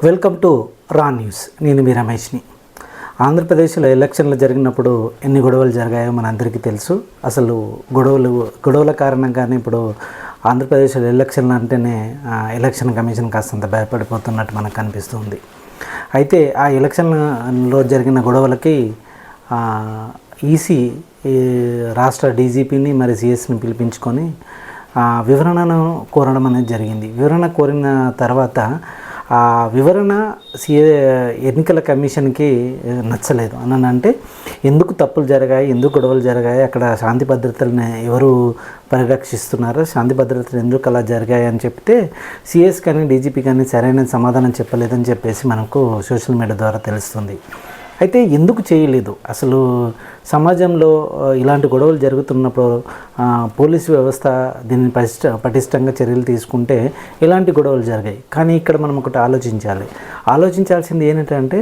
Welcome to రా news. నేను మీ రమేష్ని. ఆంధ్రప్రదేశ్లో ఎలక్షన్లు జరిగినప్పుడు ఎన్ని గొడవలు జరిగాయో మనందరికీ తెలుసు. అసలు గొడవల కారణంగానే ఇప్పుడు ఆంధ్రప్రదేశ్లో ఎలక్షన్లు అంటేనే ఎలక్షన్ కమిషన్ కాస్తంత భయపడిపోతున్నట్టు మనకు కనిపిస్తుంది. అయితే ఆ ఎలక్షన్లో జరిగిన గొడవలకి ఈసీ రాష్ట్ర డీజీపీని మరి సిఎస్ని పిలిపించుకొని వివరణను కోరడం అనేది జరిగింది. వివరణ కోరిన తర్వాత ఆ వివరణ ఎన్నికల కమిషన్కి నచ్చలేదు. అని అంటే ఎందుకు తప్పులు జరిగాయి, ఎందుకు గొడవలు జరిగాయి, అక్కడ శాంతి భద్రతలను ఎవరు పరిరక్షిస్తున్నారో, శాంతి భద్రతలు ఎందుకు అలా జరిగాయి అని చెప్తే సిఎస్ కానీ డీజీపీ కానీ సరైన సమాధానం చెప్పలేదని చెప్పేసి మనకు సోషల్ మీడియా ద్వారా తెలుస్తుంది. అయితే ఎందుకు చేయలేదు, అసలు సమాజంలో ఇలాంటి గొడవలు జరుగుతున్నప్పుడు పోలీసు వ్యవస్థ దీన్ని పటిష్టంగా చర్యలు తీసుకుంటే ఇలాంటి గొడవలు జరిగాయి. కానీ ఇక్కడ మనం ఒకటి ఆలోచించాల్సింది ఏంటంటే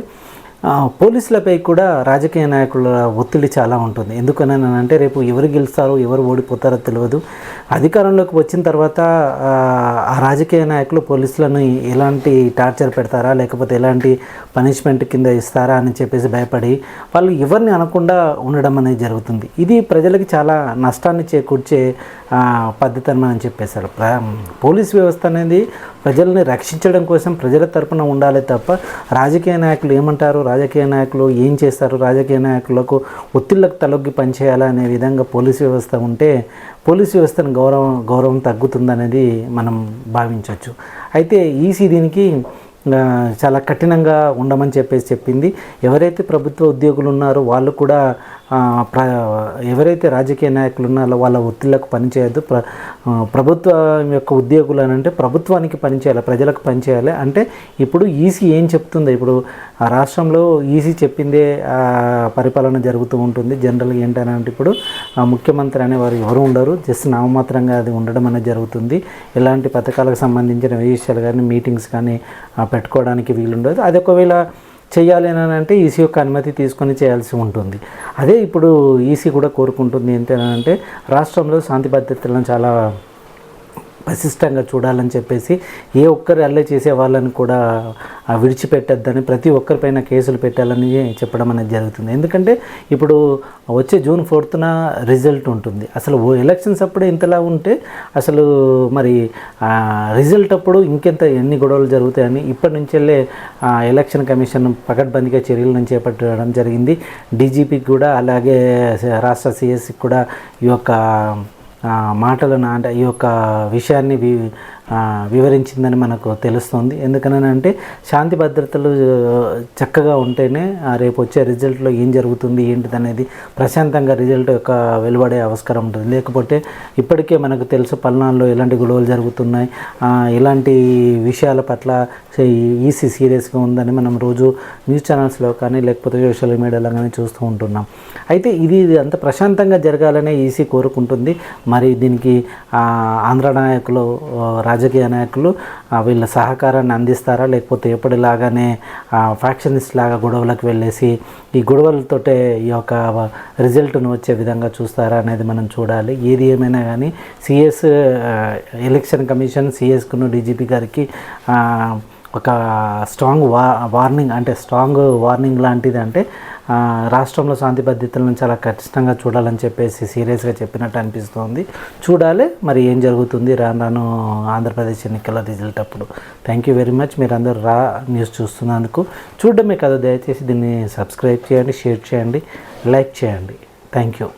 పోలీసులపై కూడా రాజకీయ నాయకుల ఒత్తిడి చాలా ఉంటుంది. ఎందుకనంటే రేపు ఎవరు గెలుస్తారో ఎవరు ఓడిపోతారో తెలియదు. అధికారంలోకి వచ్చిన తర్వాత ఆ రాజకీయ నాయకులు పోలీసులను ఎలాంటి టార్చర్ పెడతారా, లేకపోతే ఎలాంటి పనిష్మెంట్ కింద ఇస్తారా అని చెప్పేసి భయపడి వాళ్ళు ఎవరిని అనకుండా ఉండడం అనేది జరుగుతుంది. ఇది ప్రజలకి చాలా నష్టాన్ని చేకూర్చే పద్ధతి అని మనం చెప్పేశారు. పోలీస్ వ్యవస్థ అనేది ప్రజల్ని రక్షించడం కోసం ప్రజల తరపున ఉండాలి తప్ప రాజకీయ నాయకులు ఏమంటారు, రాజకీయ నాయకులు ఏం చేస్తారు, రాజకీయ నాయకులకు ఒత్తిళ్లకు తలొగ్గి పనిచేయాలా అనే విధంగా పోలీసు వ్యవస్థ ఉంటే పోలీసు వ్యవస్థను గౌరవం తగ్గుతుందనేది మనం భావించవచ్చు. అయితే ఈసీ దీనికి చాలా కఠినంగా ఉండమని చెప్పింది. ఎవరైతే ప్రభుత్వ ఉద్యోగులు ఉన్నారో వాళ్ళు కూడా ఎవరైతే రాజకీయ నాయకులు ఉన్నారో వాళ్ళ ఒత్తిళ్లకు పనిచేయద్దు. ప్రభుత్వం యొక్క ఉద్యోగులు అని అంటే ప్రభుత్వానికి పనిచేయాలి, ప్రజలకు పనిచేయాలి. అంటే ఇప్పుడు ఈసీ ఏం చెప్తుందో, ఇప్పుడు ఆ రాష్ట్రంలో ఈసీ చెప్పిందే పరిపాలన జరుగుతూ ఉంటుంది. జనరల్గా ఏంటంటే ఇప్పుడు ముఖ్యమంత్రి అనేవారు ఎవరు ఉండరు, జస్ట్ నామమాత్రంగా అది ఉండడం అనేది జరుగుతుంది. ఎలాంటి పథకాలకు సంబంధించిన విషయాలు కానీ మీటింగ్స్ కానీ పెట్టుకోవడానికి వీలుండదు. అది ఒకవేళ చేయాలి అని అంటే ఈసీ యొక్క అనుమతి తీసుకొని చేయాల్సి ఉంటుంది. అదే ఇప్పుడు ఈసీ కూడా కోరుకుంటుంది ఏంటంటే రాష్ట్రంలో శాంతి భద్రతలను చాలా పటిష్టంగా చూడాలని చెప్పేసి ఏ ఒక్కరు అల్లే చేసే వాళ్ళని కూడా విడిచిపెట్టద్దని, ప్రతి ఒక్కరిపైన కేసులు పెట్టాలని చెప్పడం అనేది జరుగుతుంది. ఎందుకంటే ఇప్పుడు వచ్చే జూన్ 4న రిజల్ట్ ఉంటుంది. అసలు ఎలక్షన్స్ అప్పుడే ఇంతలా ఉంటే అసలు మరి రిజల్ట్ అప్పుడు ఎన్ని గొడవలు జరుగుతాయని ఇప్పటి నుంచెల్లే ఎలక్షన్ కమిషన్ పకడ్బందీగా చర్యలను చేపట్టడం జరిగింది. డీజీపీకి కూడా అలాగే రాష్ట్ర సిఎస్కి కూడా ఈ యొక్క మాటలను అంటే ఈ యొక్క విషయాన్ని వివరించిందని మనకు తెలుస్తుంది. ఎందుకనంటే శాంతి భద్రతలు చక్కగా ఉంటేనే రేపు వచ్చే రిజల్ట్లో ఏం జరుగుతుంది ఏంటిది అనేది ప్రశాంతంగా రిజల్ట్ యొక్క వెలువడే ఆస్కారం ఉంటుంది. లేకపోతే ఇప్పటికే మనకు తెలుసు పల్నాడులో ఎలాంటి గొడవలు జరుగుతున్నాయి, ఇలాంటి విషయాల పట్ల ఈసీ సీరియస్గా ఉందని మనం రోజు న్యూస్ ఛానల్స్లో కానీ లేకపోతే సోషల్ మీడియాలో కానీ చూస్తూ ఉంటున్నాం. అయితే ఇది అంత ప్రశాంతంగా జరగాలనే ఈసీ కోరుకుంటుంది. మరి దీనికి ఆంధ్ర నాయకులు, రాజకీయ నాయకులు వీళ్ళ సహకారాన్ని అందిస్తారా, లేకపోతే ఎప్పటిలాగానే ఫ్యాక్షనిస్ట్ లాగా గొడవలకు వెళ్ళేసి ఈ గొడవలతోటే ఈ యొక్క రిజల్ట్ను వచ్చే విధంగా చూస్తారా అనేది మనం చూడాలి. ఏది ఏమైనా కానీ సిఎస్ ఎలక్షన్ కమిషన్ సిఎస్కును డీజీపీ గారికి ఒక స్ట్రాంగ్ వార్నింగ్ లాంటిది. అంటే రాష్ట్రంలో శాంతి భద్రతలను చాలా ఖచ్చితంగా చూడాలని చెప్పేసి సీరియస్గా చెప్పినట్టు అనిపిస్తోంది. చూడాలి మరి ఏం జరుగుతుంది రాను ఆంధ్రప్రదేశ్ ఎన్నికల రిజల్ట్ అప్పుడు. Thank you very much. మీరు అందరూ రా న్యూస్ చూస్తున్నందుకు. చూడడమే కదా, దయచేసి దీన్ని సబ్స్క్రైబ్ చేయండి, షేర్ చేయండి, లైక్ చేయండి. Thank you.